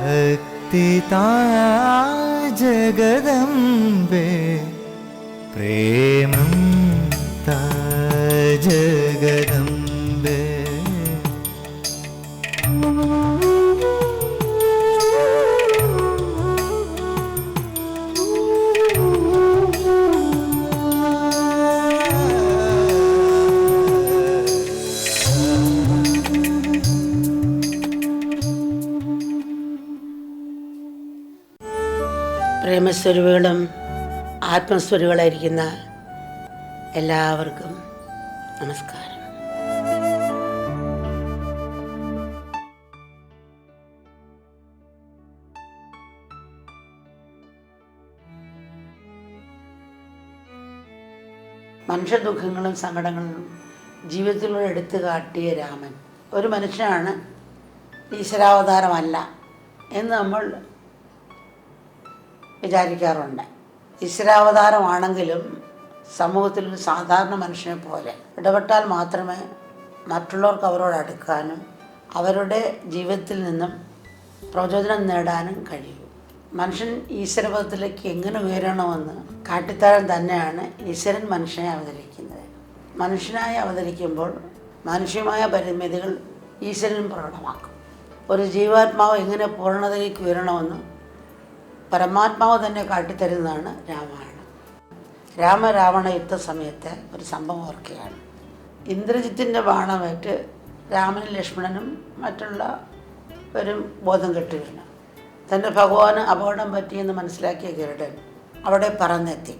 ഭക്തിതാ ജഗദംബേ പ്രേമം താ ജഗദംബേ. പ്രേമസ്വരൂപികളും ആത്മസ്വരൂപികളായിരിക്കുന്ന എല്ലാവർക്കും നമസ്കാരം. മനുഷ്യദുഃഖങ്ങളും സങ്കടങ്ങളും ജീവിതത്തിലൂടെ എടുത്തു കാട്ടിയ രാമൻ ഒരു മനുഷ്യനാണ്, ഈശ്വരാവതാരമല്ല എന്ന് നമ്മൾ വിചാരിക്കാറുണ്ട്. ഈശ്വരാവതാരമാണെങ്കിലും സമൂഹത്തിലൊരു സാധാരണ മനുഷ്യനെ പോലെ ഇടപെട്ടാൽ മാത്രമേ മറ്റുള്ളവർക്ക് അവരോട് അടുക്കാനും അവരുടെ ജീവിതത്തിൽ നിന്നും പ്രചോദനം നേടാനും കഴിയൂ. മനുഷ്യൻ ഈശ്വരപദത്തിലേക്ക് എങ്ങനെ ഉയരണമെന്ന് കാട്ടിത്തരാൻ തന്നെയാണ് ഈശ്വരൻ മനുഷ്യനെ അവതരിക്കുന്നത്. മനുഷ്യനായി അവതരിക്കുമ്പോൾ മാനുഷികമായ പരിമിതികൾ ഈശ്വരൻ പ്രകടമാക്കും. ഒരു ജീവാത്മാവ് എങ്ങനെ പൂർണ്ണതയിലേക്ക് ഉയരണമെന്ന് പരമാത്മാവ് തന്നെ കാട്ടിത്തരുന്നതാണ് രാമായണം. രാമരാവണ യുദ്ധ സമയത്ത് ഒരു സംഭവം ഓർക്കുകയാണ്. ഇന്ദ്രജിത്തിൻ്റെ ബാണമേറ്റ് രാമനും ലക്ഷ്മണനും മറ്റുള്ളവരും ബോധം കെട്ട് വീണു. തൻ്റെ ഭഗവാന് അപകടം പറ്റിയെന്ന് മനസ്സിലാക്കിയ ഗരുഡൻ അവിടെ പറന്നെത്തി.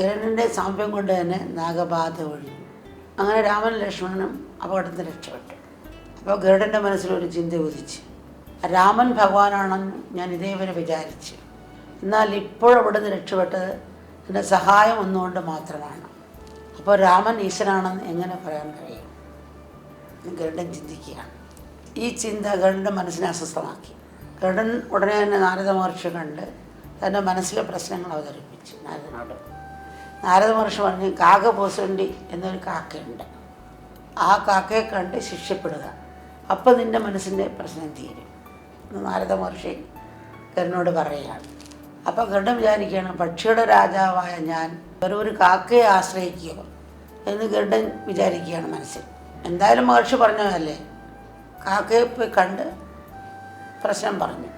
ഗരുഡൻ്റെ സാമ്യം കൊണ്ട് തന്നെ നാഗബാധ ഒഴിഞ്ഞു. അങ്ങനെ രാമനും ലക്ഷ്മണനും അപകടത്തിൽ രക്ഷപ്പെട്ടു. അപ്പോൾ ഗരുഡൻ്റെ മനസ്സിലൊരു ചിന്ത ഉദിച്ചു. രാമൻ ഭഗവാനാണെന്ന് ഞാൻ ഇതേവരെ വിചാരിച്ചു, എന്നാൽ ഇപ്പോഴവിടുന്ന് രക്ഷപ്പെട്ടത് എൻ്റെ സഹായം ഒന്നുകൊണ്ട് മാത്രമാണ്. അപ്പോൾ രാമൻ ഈശ്വരനാണെന്ന് എങ്ങനെ പറയാൻ കഴിയും? ഗരുഡൻ ചിന്തിക്കുകയാണ്. ഈ ചിന്ത ഗരുഡൻ്റെ മനസ്സിനെ അസ്വസ്ഥമാക്കി. ഗരുഡൻ ഉടനെ തന്നെ നാരദ മഹർഷി കണ്ട് തൻ്റെ മനസ്സിലെ പ്രശ്നങ്ങൾ അവതരിപ്പിച്ചു നാരദനോട്. നാരദ മഹർഷി പറഞ്ഞു, കാക്കപൂസുണ്ടി എന്നൊരു കാക്കയുണ്ട്, ആ കാക്കയെ കണ്ട് ശിക്ഷപ്പെടുക, അപ്പം നിൻ്റെ മനസ്സിൻ്റെ പ്രശ്നം തീരും എന്ന് നാരദ മഹർഷി ഗരുഡനോട് പറയുകയാണ്. അപ്പോൾ ഗരുഡൻ വിചാരിക്കുകയാണ്, പക്ഷിയുടെ രാജാവായ ഞാൻ ഒരു കാക്കയെ ആശ്രയിക്കുകയോ എന്ന് ഗരുഡൻ വിചാരിക്കുകയാണ് മനസ്സിൽ. എന്തായാലും മഹർഷി പറഞ്ഞതല്ലേ, കാക്കയെ പോയി കണ്ട് പ്രശ്നം പറഞ്ഞു.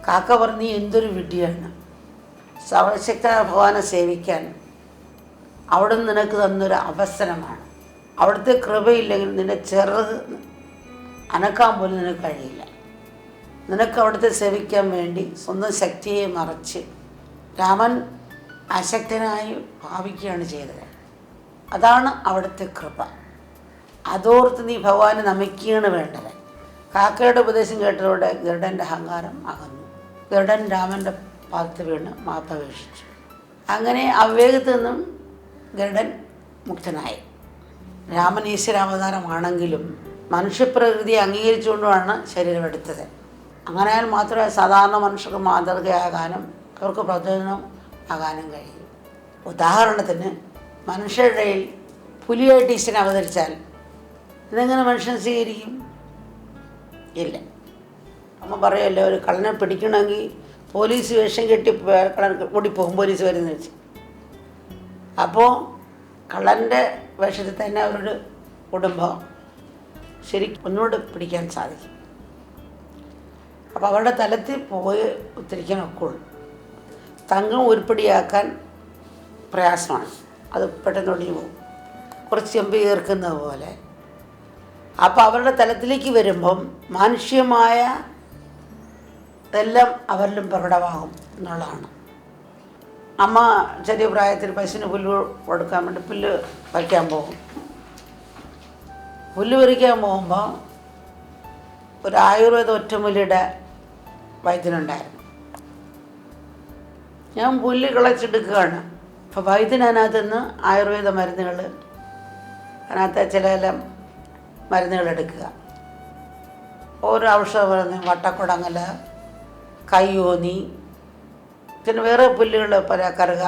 കാക്ക പറഞ്ഞു, നീ എന്തൊരു വിഡ്ഢിയാണ്, സർവശക്തനായ ഭഗവാനെ സേവിക്കാൻ അവിടുന്ന് നിനക്ക് തന്നൊരു അവസരമാണ്. അവിടുത്തെ കൃപയില്ലെങ്കിൽ നിന്നെ ചെറുത് അനക്കാൻ പോലും നിനക്ക് കഴിയില്ല. നിനക്ക് അവിടുത്തെ സേവിക്കാൻ വേണ്ടി സ്വന്തം ശക്തിയെ മറച്ച് രാമൻ അശക്തനായി ഭാവിക്കുകയാണ് ചെയ്തത്. അതാണ് അവിടുത്തെ കൃപ. അതോർത്ത് നീ ഭഗവാനെ നമിക്കുകയാണ് വേണ്ടത്. കാക്കയുടെ ഉപദേശം കേട്ടതോടെ ഗരുഡൻ്റെ അഹങ്കാരം അകന്നു. ഗരുഡൻ രാമൻ്റെ പാദത്ത് വീണ് മാപ്പപേക്ഷിച്ചു. അങ്ങനെ അവിവേകത്തിൽ നിന്നും ഗരുഡൻ മുക്തനായി. രാമൻ ഈശ്വരാവതാരമാണെങ്കിലും മനുഷ്യപ്രകൃതിയെ അംഗീകരിച്ചുകൊണ്ടുമാണ് ശരീരമെടുത്തത്. അങ്ങനെയാൽ മാത്രമേ സാധാരണ മനുഷ്യർക്ക് മാതൃകയാകാനും അവർക്ക് പ്രചോദനം ആകാനും കഴിയും. ഉദാഹരണത്തിന്, മനുഷ്യരുടെ ഇടയിൽ പുലിയായിട്ട് ഈശ്വരൻ അവതരിച്ചാൽ ഇതെങ്ങനെ മനുഷ്യൻ സ്വീകരിക്കും? ഇല്ല. അമ്മ പറയുമല്ലോ, ഒരു കള്ളനെ പിടിക്കണമെങ്കിൽ പോലീസ് വേഷം കെട്ടി കള്ളൻ ഓടിപ്പോകും, പോലീസ് വരുന്ന വെച്ച്. അപ്പോൾ കള്ളൻ്റെ വേഷത്തിൽ തന്നെ അവരുടെ കുടുംബം ശരിക്കും ഒന്നുകൂടെ പിടിക്കാൻ സാധിക്കും. അപ്പോൾ അവരുടെ തലത്തിൽ പോയി ഉത്തരിക്കാനൊക്കെ ഉള്ളൂ. തങ്കം ഉരുപ്പടിയാക്കാൻ പ്രയാസമാണ്, അത് പെട്ടെന്ന് ഒടിഞ്ഞു പോകും, കുറച്ച് ചെമ്പ് ചേർക്കുന്നത് പോലെ. അപ്പോൾ അവരുടെ തലത്തിലേക്ക് വരുമ്പം മാനുഷികമായ ഇതെല്ലാം അവരിലും പ്രകടമാകും എന്നുള്ളതാണ്. അമ്മ ചെറിയ പ്രായത്തിൽ പശുവിന് പുല്ല് കൊടുക്കാൻ വേണ്ടി പുല്ല് വയ്ക്കാൻ പോകും. പുല്ല് പറിക്കാൻ പോകുമ്പോൾ ഒരു ആയുർവേദ ഒറ്റമൂലിയുടെ വൈദ്യനുണ്ടായിരുന്നു. ഞാൻ പുല്ല് കിളച്ചെടുക്കുകയാണ്. അപ്പോൾ വൈദ്യനകത്ത് നിന്ന് ആയുർവേദ മരുന്നുകൾ, അതിനകത്ത് ചില മരുന്നുകൾ എടുക്കുക. ഓരോ ഔഷധ മരുന്ന്, വട്ടക്കുടങ്ങൽ, കയ്യോന്നി, പിന്നെ വേറെ പുല്ലുകൾ പല കറുക.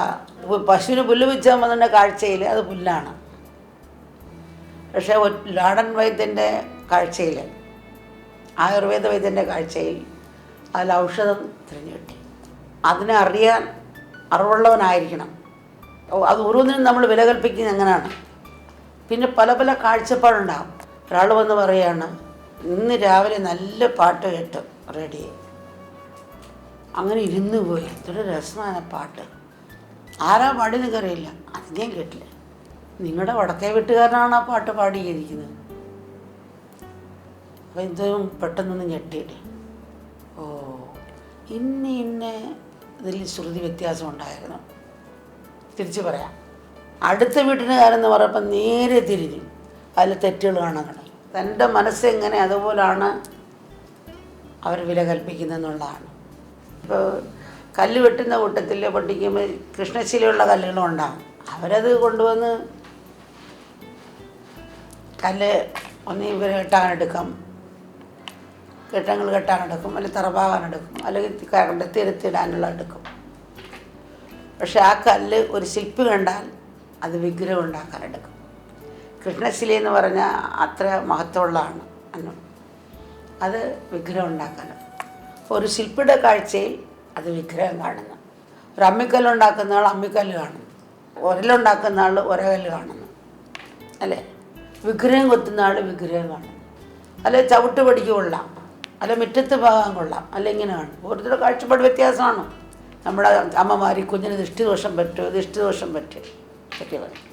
പശുവിന് പുല്ല് വെച്ചാൽ വന്നതിൻ്റെ കാഴ്ചയിൽ അത് പുല്ലാണ്. പക്ഷേ ലാടൻ വൈദ്യൻ്റെ കാഴ്ചയിൽ, ആയുർവേദ വൈദ്യൻ്റെ കാഴ്ചയിൽ അതിൽ ഔഷധം തിരഞ്ഞു കിട്ടി. അതിനെ അറിയാൻ അറിവുള്ളവനായിരിക്കണം. അത് ഓരോന്നിനും നമ്മൾ വില കൽപ്പിക്കുന്നത് എങ്ങനെയാണ്. പിന്നെ പല പല കാഴ്ചപ്പാടുണ്ടാകും. ഒരാൾ വന്ന് പറയുകയാണ്, ഇന്ന് രാവിലെ നല്ല പാട്ട് കേട്ടു, റെഡി. അങ്ങനെ ഇരുന്ന് പോയി, എന്തൊരു രസമാണ് പാട്ട്. ആരാ പാടി നിങ്ങൾക്കറിയില്ല, അത് ഞാൻ കേട്ടില്ല. നിങ്ങളുടെ വടക്കേ വീട്ടുകാരനാണ് ആ പാട്ട് പാടിയിരിക്കുന്നത്. അപ്പോൾ എന്തും പെട്ടെന്നൊന്ന് ഞെട്ടിയില്ലേ, ഓ ഇന്ന ഇതിൽ ശ്രുതി വ്യത്യാസം ഉണ്ടായിരുന്നു. തിരിച്ച് പറയാം, അടുത്ത വീട്ടിനുകാരെന്ന് പറയുമ്പോൾ നേരെ തിരിഞ്ഞു അതിൽ തെറ്റുകൾ കാണാൻ തുടങ്ങി. തൻ്റെ മനസ്സെങ്ങനെ അതുപോലാണ് അവർ വില കൽപ്പിക്കുന്നതെന്നുള്ളതാണ്. ഇപ്പോൾ കല്ല് വെട്ടുന്ന കൂട്ടത്തിൽ പൊട്ടിക്കുമ്പോൾ കൃഷ്ണശിലയുള്ള കല്ലുകളും ഉണ്ടാകും. അവരത് കൊണ്ടുവന്ന് കല്ല് ഒന്നീ ഇവർ കെട്ടാനെടുക്കാം, കെട്ടങ്ങൾ കെട്ടാനെടുക്കും, അല്ലെങ്കിൽ തറവാകാനെടുക്കും, അല്ലെങ്കിൽ കണ്ടെത്തിയിടാനുള്ള എടുക്കും. പക്ഷെ ആ കല്ല് ഒരു ശില്പി കണ്ടാൽ അത് വിഗ്രഹം ഉണ്ടാക്കാനെടുക്കും. കൃഷ്ണശില എന്ന് പറഞ്ഞാൽ അത്ര മഹത്വമുള്ളതാണ്. അത് വിഗ്രഹം ഉണ്ടാക്കാൻ. ഒരു ശില്പിയുടെ കാഴ്ചയിൽ അത് വിഗ്രഹം കാണുന്നു. ഒരു അമ്മിക്കല്ലുണ്ടാക്കുന്ന ആൾ അമ്മിക്കല്ല് കാണുന്നു, ഉരലുണ്ടാക്കുന്ന ആൾ ഉരകല്ല് കാണുന്നു, അല്ലേ? വിഗ്രഹം കൊത്തുന്ന ആൾ വിഗ്രഹം കാണുന്നു. അല്ലെ ചവിട്ട് പടിക്ക് കൊള്ളാം, അല്ലെ മുറ്റത്ത് ഭാഗം കൊള്ളാം, അല്ലെ ഇങ്ങനെ കാണും. ഓരോരുത്തരുടെ കാഴ്ചപ്പാട് വ്യത്യാസമാണ്. നമ്മുടെ അമ്മമാർ കുഞ്ഞിന് ദൃഷ്ടിദോഷം പറ്റുമോ, ദൃഷ്ടിദോഷം പറ്റി പറയും.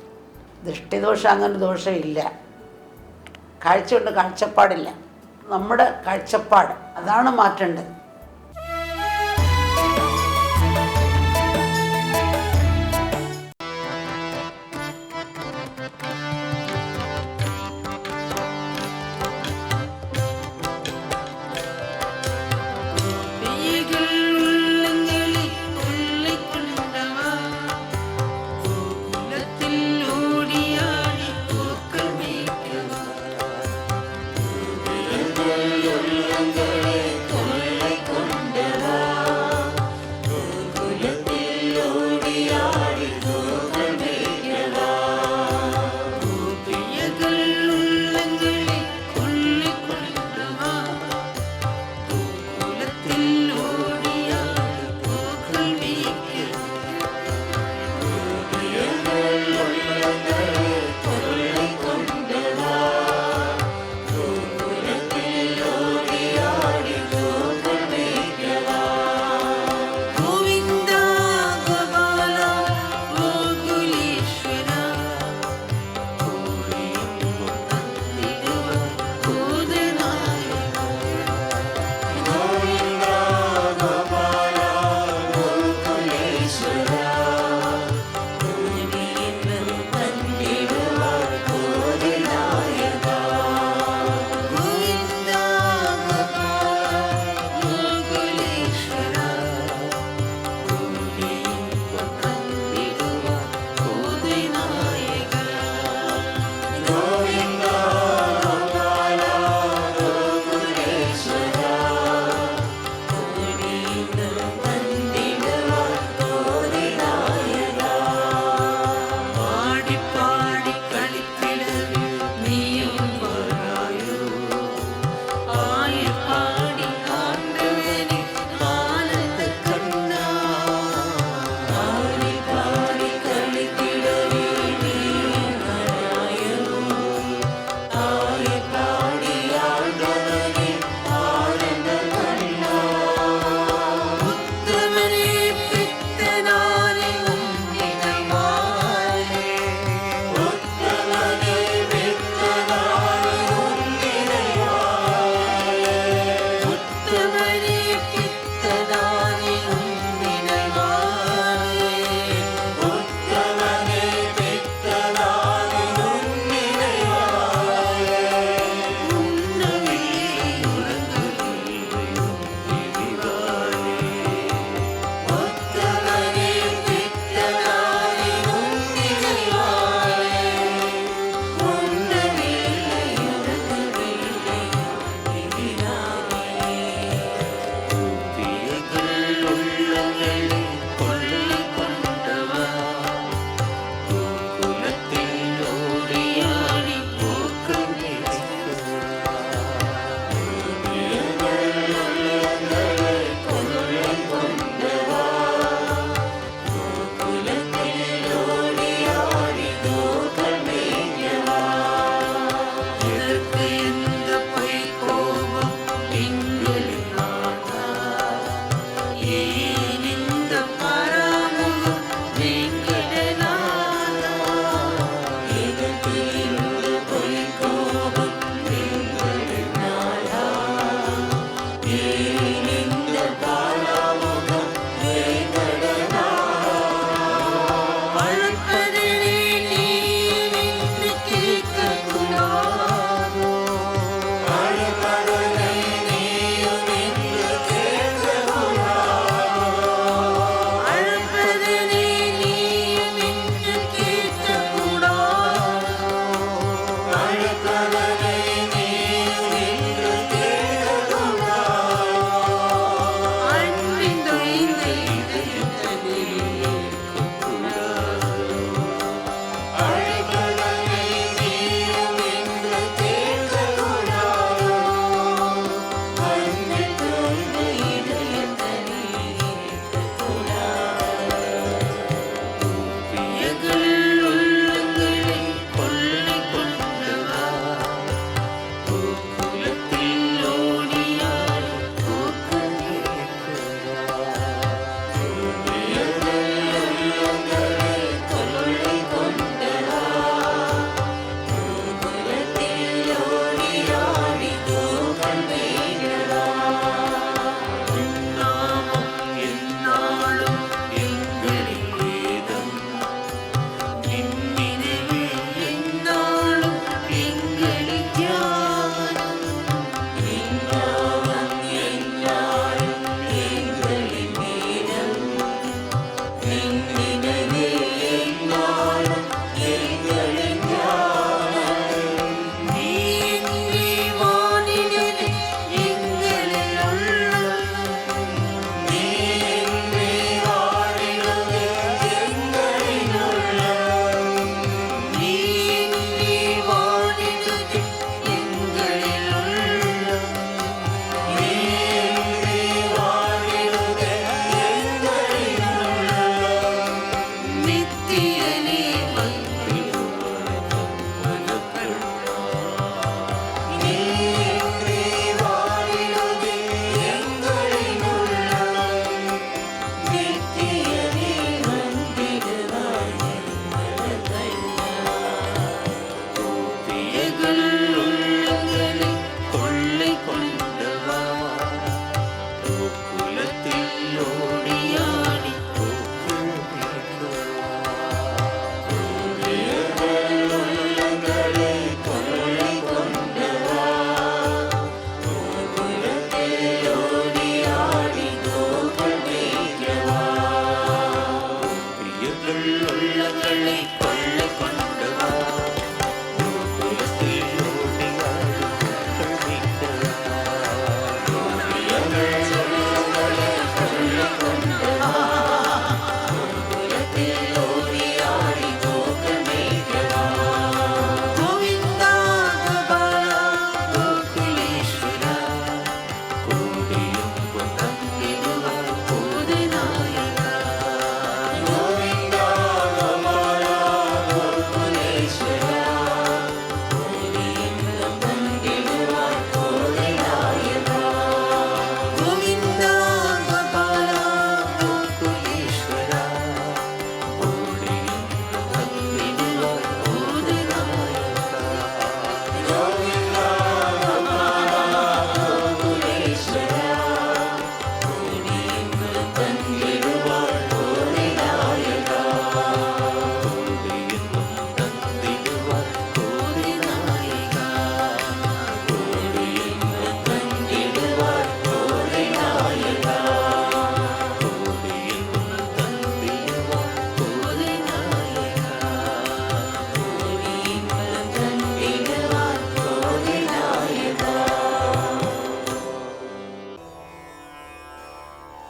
ദൃഷ്ടിദോഷം അങ്ങനെ ദോഷമില്ല. കാഴ്ചയുണ്ട്, കാഴ്ചപ്പാടില്ല. നമ്മുടെ കാഴ്ചപ്പാട് അതാണ് മാറ്റേണ്ടത്.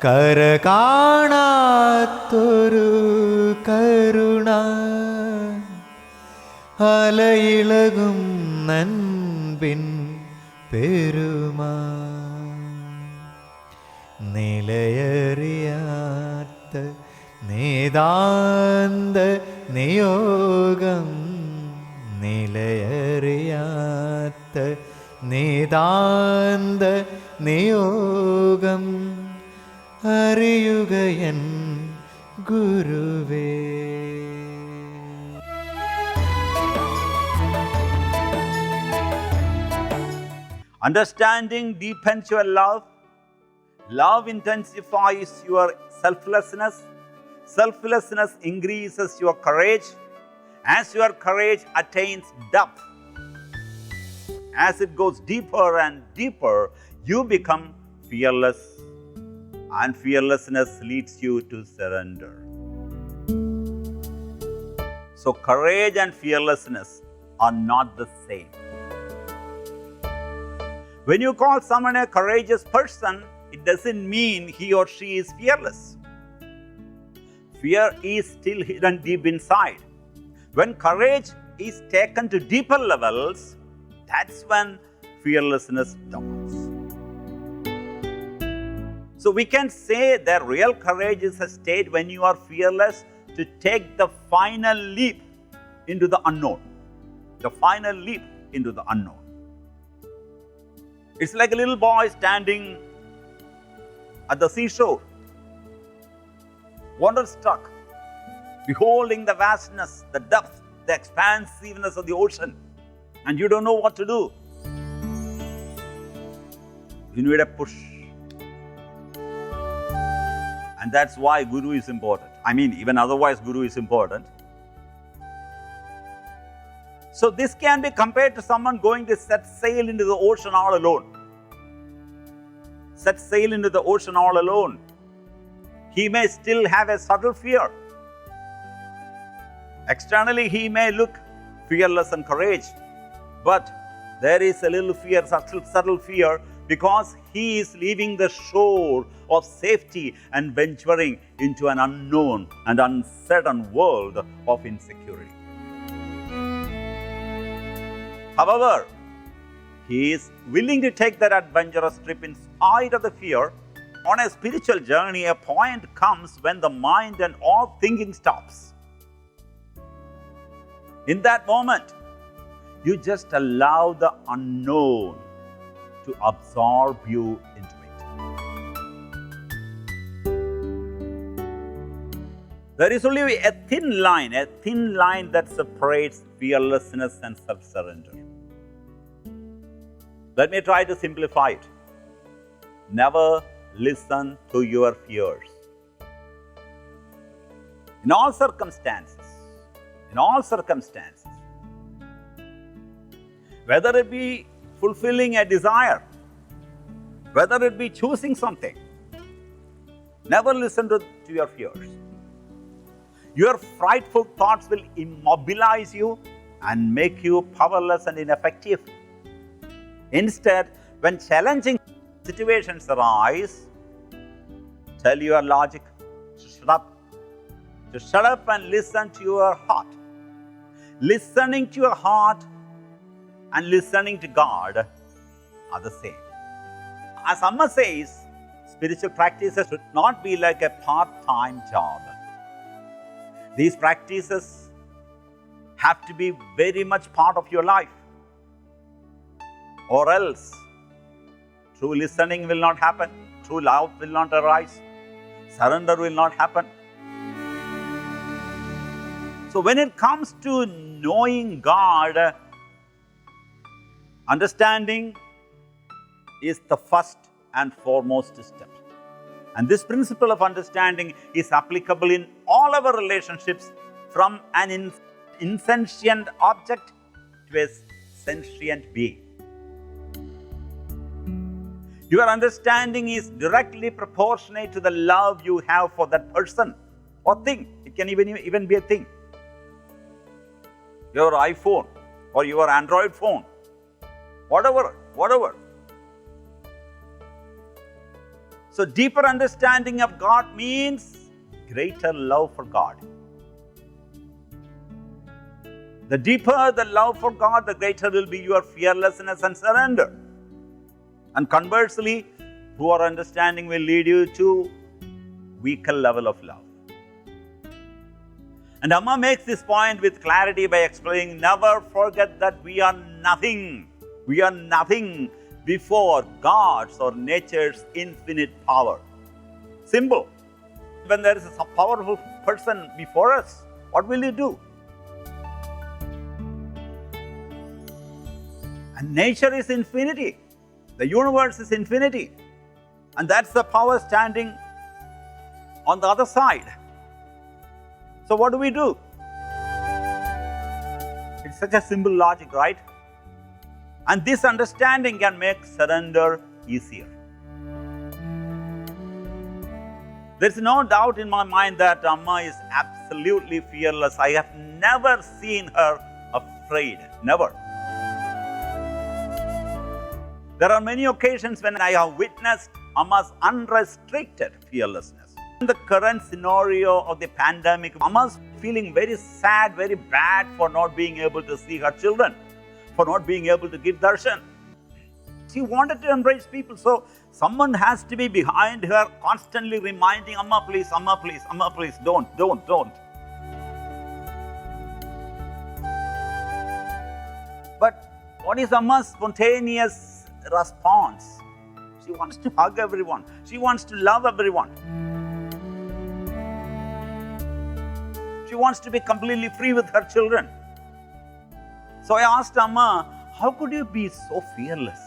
കര കാണാത്തൊരു കരുണ അലയിളകും നൻപിൻ പെരുമാ നിലയറിയാത്ത നേതാന്ത നിയോഗം നിലയറിയാത്ത നേതാന്ത നിയോഗം അറിയുകയൻ ഗുരുവേ. Understanding deepens your love. Love intensifies your selflessness. Selflessness increases your courage. As your courage attains depth, as it goes deeper and deeper, you become fearless. And fearlessness leads you to surrender. So courage and fearlessness are not the same. When you call someone a courageous person, it doesn't mean he or she is fearless. Fear is still hidden deep inside. When courage is taken to deeper levels, that's when fearlessness dawns. So we can say that real courage is a state when you are fearless to take the final leap into the unknown. The final leap into the unknown. It's like a little boy standing at the seashore, wonderstruck, beholding the vastness, the depth, the expansiveness of the ocean, and you don't know what to do. You need a push. And that's why Guru is important. I mean, even otherwise, Guru is important. So this can be compared to someone going to set sail into the ocean all alone. Set sail into the ocean all alone. He may still have a subtle fear. Externally, he may look fearless and courage, but there is a little fear, subtle fear, because he is leaving the shore of safety and venturing into an unknown and uncertain world of insecurity. However, he is willing to take that adventurous trip in spite of the fear. On a spiritual journey, a point comes when the mind and all thinking stops. In that moment, you just allow the unknown to absorb you into it. There is only a thin line that separates fearlessness and self-surrender. Let me try to simplify it. Never listen to your fears. In all circumstances, whether it be fulfilling a desire, whether it be choosing something, never listen to your fears. Your frightful thoughts will immobilize you and make you powerless and ineffective. Instead, when challenging situations arise, tell your logic to shut up and listen to your heart. Listening to your heart and listening to God are the same. As Amma says, spiritual practices should not be like a part-time job. These practices have to be very much part of your life, or else true listening will not happen, true love will not arise, surrender will not happen. So when it comes to knowing God, understanding is the first and foremost step. And this principle of understanding is applicable in all our relationships, from an insentient object to a sentient being. Your understanding is directly proportionate to the love you have for that person or thing. It can even be a thing. Your iPhone or your Android phone, whatever. So, deeper understanding of God means greater love for God. The deeper the love for God, the greater will be your fearlessness and surrender. And conversely, poor understanding will lead you to weaker level of love. And Amma makes this point with clarity by explaining, never forget that we are nothing. We are nothing before God's or nature's infinite power. Simple. When there is a powerful person before us, what will you do? And nature is infinity. The universe is infinity. And that's the power standing on the other side. So what do we do? It's such a simple logic, right? And this understanding can make surrender easier. There's no doubt in my mind that Amma is absolutely fearless. I have never seen her afraid. Never. There are many occasions when I have witnessed Amma's unrestricted fearlessness. In the current scenario of the pandemic, Amma's feeling very sad, very bad for not being able to see her children, for not being able to give darshan. She wanted to embrace people, so someone has to be behind her, constantly reminding, Amma please, Amma please, Amma please, don't. But what is Amma's spontaneous response? She wants to hug everyone. She wants to love everyone. She wants to be completely free with her children. So I asked Amma, how could you be so fearless?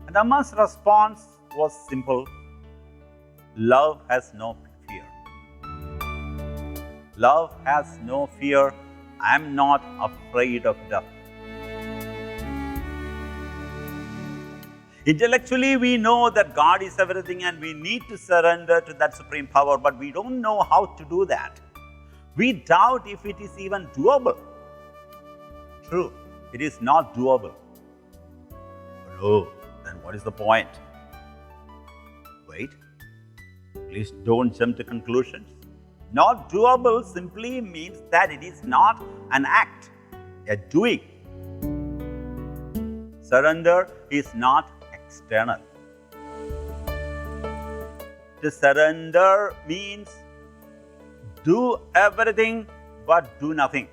And Amma's response was simple. Love has no fear. Love has no fear. I am not afraid of death. Intellectually, we know that God is everything and we need to surrender to that supreme power, but we don't know how to do that. We doubt if it is even doable. True, it is not doable. No, then what is the point? Wait, please don't jump to conclusions. Not doable simply means that it is not an act, a doing. Surrender is not external. To surrender means do everything but do nothing.